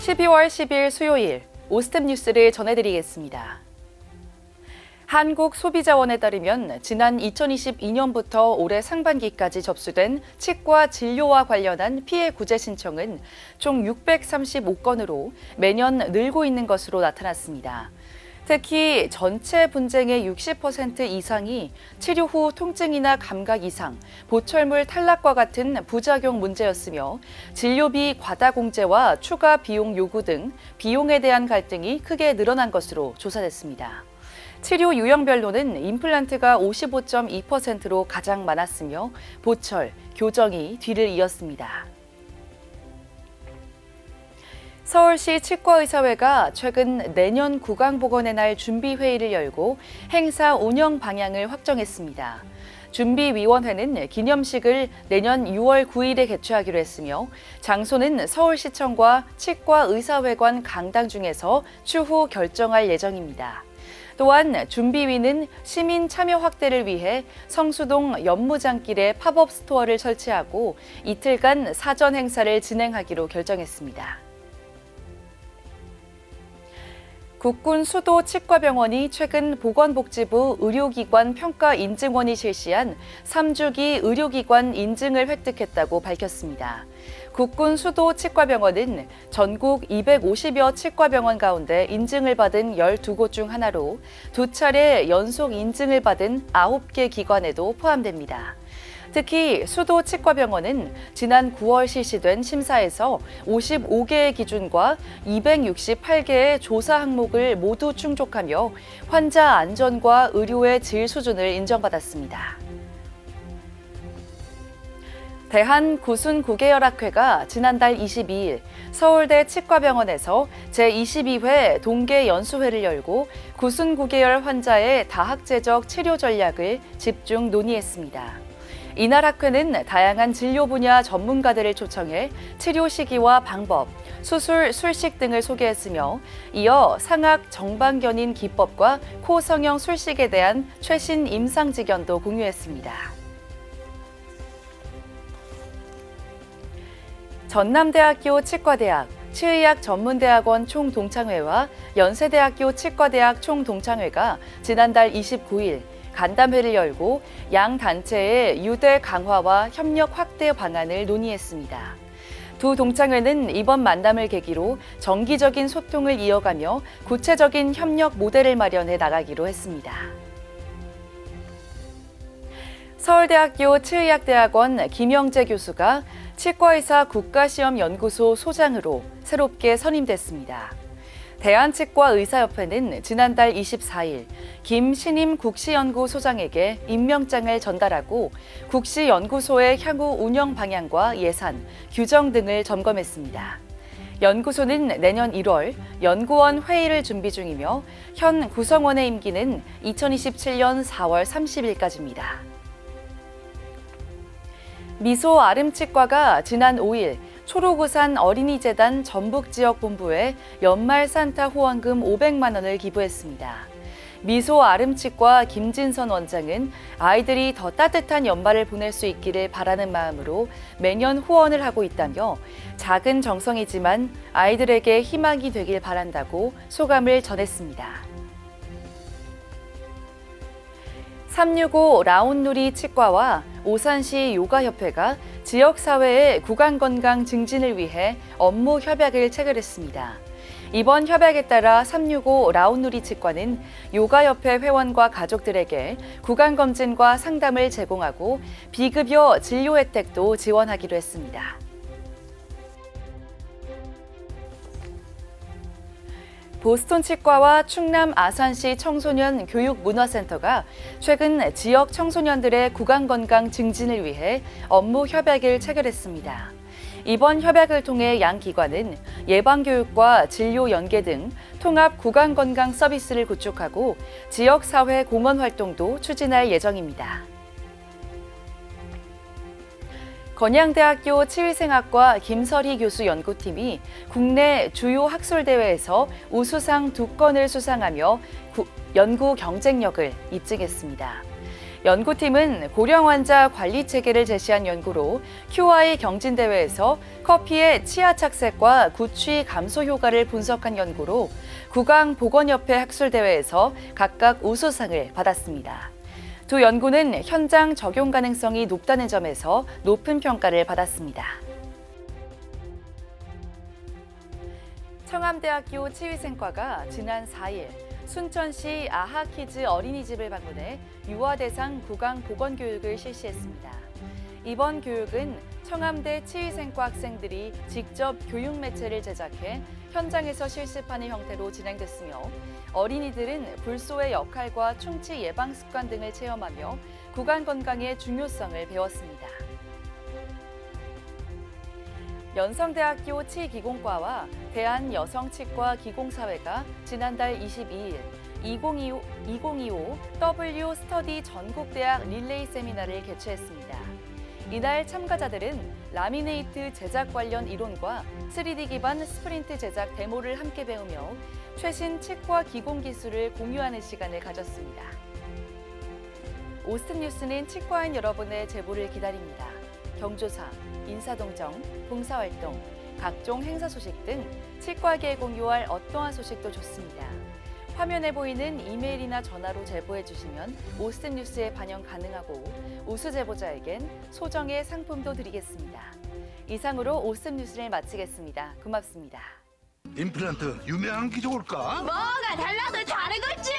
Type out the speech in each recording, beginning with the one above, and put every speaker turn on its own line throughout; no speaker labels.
12월 10일 수요일 오스템 뉴스를 전해드리겠습니다. 한국소비자원에 따르면 지난 2022년부터 올해 상반기까지 접수된 치과 진료와 관련한 피해 구제 신청은 총 635건으로 매년 늘고 있는 것으로 나타났습니다. 특히 전체 분쟁의 60% 이상이 치료 후 통증이나 감각 이상, 보철물 탈락과 같은 부작용 문제였으며 진료비 과다 공제와 추가 비용 요구 등 비용에 대한 갈등이 크게 늘어난 것으로 조사됐습니다. 치료 유형별로는 임플란트가 55.2%로 가장 많았으며 보철, 교정이 뒤를 이었습니다. 서울시 치과의사회가 최근 내년 구강보건의 날 준비회의를 열고 행사 운영 방향을 확정했습니다. 준비위원회는 기념식을 내년 6월 9일에 개최하기로 했으며 장소는 서울시청과 치과의사회관 강당 중에서 추후 결정할 예정입니다. 또한 준비위는 시민 참여 확대를 위해 성수동 연무장길에 팝업 스토어를 설치하고 이틀간 사전 행사를 진행하기로 결정했습니다. 국군 수도치과병원이 최근 보건복지부 의료기관 평가인증원이 실시한 3주기 의료기관 인증을 획득했다고 밝혔습니다. 국군 수도치과병원은 전국 250여 치과병원 가운데 인증을 받은 12곳 중 하나로 2차례 연속 인증을 받은 9개 기관에도 포함됩니다. 특히 수도치과병원은 지난 9월 실시된 심사에서 55개의 기준과 268개의 조사 항목을 모두 충족하며 환자 안전과 의료의 질 수준을 인정받았습니다. 대한구순구개혈학회가 지난달 22일 서울대 치과병원에서 제22회 동계연수회를 열고 구순구개혈 환자의 다학제적 치료 전략을 집중 논의했습니다. 이날 학회는 다양한 진료 분야 전문가들을 초청해 치료 시기와 방법, 수술, 술식 등을 소개했으며 이어 상악 정방견인 기법과 코 성형 술식에 대한 최신 임상지견도 공유했습니다. 전남대학교 치과대학, 치의학전문대학원 총동창회와 연세대학교 치과대학 총동창회가 지난달 29일 간담회를 열고 양 단체의 유대 강화와 협력 확대 방안을 논의했습니다. 두 동창회는 이번 만남을 계기로 정기적인 소통을 이어가며 구체적인 협력 모델을 마련해 나가기로 했습니다. 서울대학교 치의학대학원 김영재 교수가 치과의사 국가시험연구소 소장으로 새롭게 선임됐습니다. 대한치과의사협회는 지난달 24일 김신임 국시연구소장에게 임명장을 전달하고 국시연구소의 향후 운영 방향과 예산, 규정 등을 점검했습니다. 연구소는 내년 1월 연구원 회의를 준비 중이며 현 구성원의 임기는 2027년 4월 30일까지입니다. 미소 아름치과가 지난 5일 초록우산 어린이재단 전북지역본부에 연말 산타 후원금 500만 원을 기부했습니다. 미소 아름치과 김진선 원장은 아이들이 더 따뜻한 연말을 보낼 수 있기를 바라는 마음으로 매년 후원을 하고 있다며 작은 정성이지만 아이들에게 희망이 되길 바란다고 소감을 전했습니다. 365 라온누리 치과와 오산시 요가협회가 지역사회의 구강건강 증진을 위해 업무 협약을 체결했습니다. 이번 협약에 따라 365 라온누리 치과는 요가협회 회원과 가족들에게 구강검진과 상담을 제공하고 비급여 진료 혜택도 지원하기로 했습니다. 보스턴 치과와 충남 아산시 청소년 교육문화센터가 최근 지역 청소년들의 구강건강 증진을 위해 업무 협약을 체결했습니다. 이번 협약을 통해 양 기관은 예방교육과 진료 연계 등 통합 구강건강 서비스를 구축하고 지역사회 공헌 활동도 추진할 예정입니다. 건양대학교 치위생학과 김설희 교수 연구팀이 국내 주요 학술대회에서 우수상 2건을 수상하며 연구 경쟁력을 입증했습니다. 연구팀은 고령 환자 관리 체계를 제시한 연구로 QI 경진대회에서 커피의 치아 착색과 구취 감소 효과를 분석한 연구로 구강보건협회 학술대회에서 각각 우수상을 받았습니다. 두 연구는 현장 적용 가능성이 높다는 점에서 높은 평가를 받았습니다. 청암대학교 치위생과가 지난 4일 순천시 아하키즈 어린이집을 방문해 유아 대상 구강 보건 교육을 실시했습니다. 이번 교육은 청암대 치위생과 학생들이 직접 교육 매체를 제작해 현장에서 실습하는 형태로 진행됐으며 어린이들은 불소의 역할과 충치 예방 습관 등을 체험하며 구강 건강의 중요성을 배웠습니다. 연성대학교 치기공과와 대한여성치과기공사회가 지난달 22일 2025 W 스터디 전국대학 릴레이 세미나를 개최했습니다. 이날 참가자들은 라미네이트 제작 관련 이론과 3D 기반 스프린트 제작 데모를 함께 배우며 최신 치과 기공 기술을 공유하는 시간을 가졌습니다. 오스틴 뉴스는 치과인 여러분의 제보를 기다립니다. 경조사, 인사동정, 봉사활동, 각종 행사 소식 등 치과계에 공유할 어떠한 소식도 좋습니다. 화면에 보이는 이메일이나 전화로 제보해 주시면 오스틴 뉴스에 반영 가능하고 우수 제보자에겐 소정의 상품도 드리겠습니다. 이상으로 오스틴 뉴스를 마치겠습니다. 고맙습니다.
임플란트 유명한 게 좋을까?
뭐가 달라도 다르겠죠.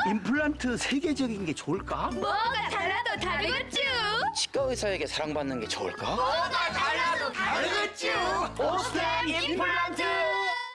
임플란트 세계적인 게 좋을까?
뭐가 달라도 다르겠죠.
치과 의사에게 사랑받는 게 좋을까?
뭐가 달라도 다르겠죠.
오스템 임플란트!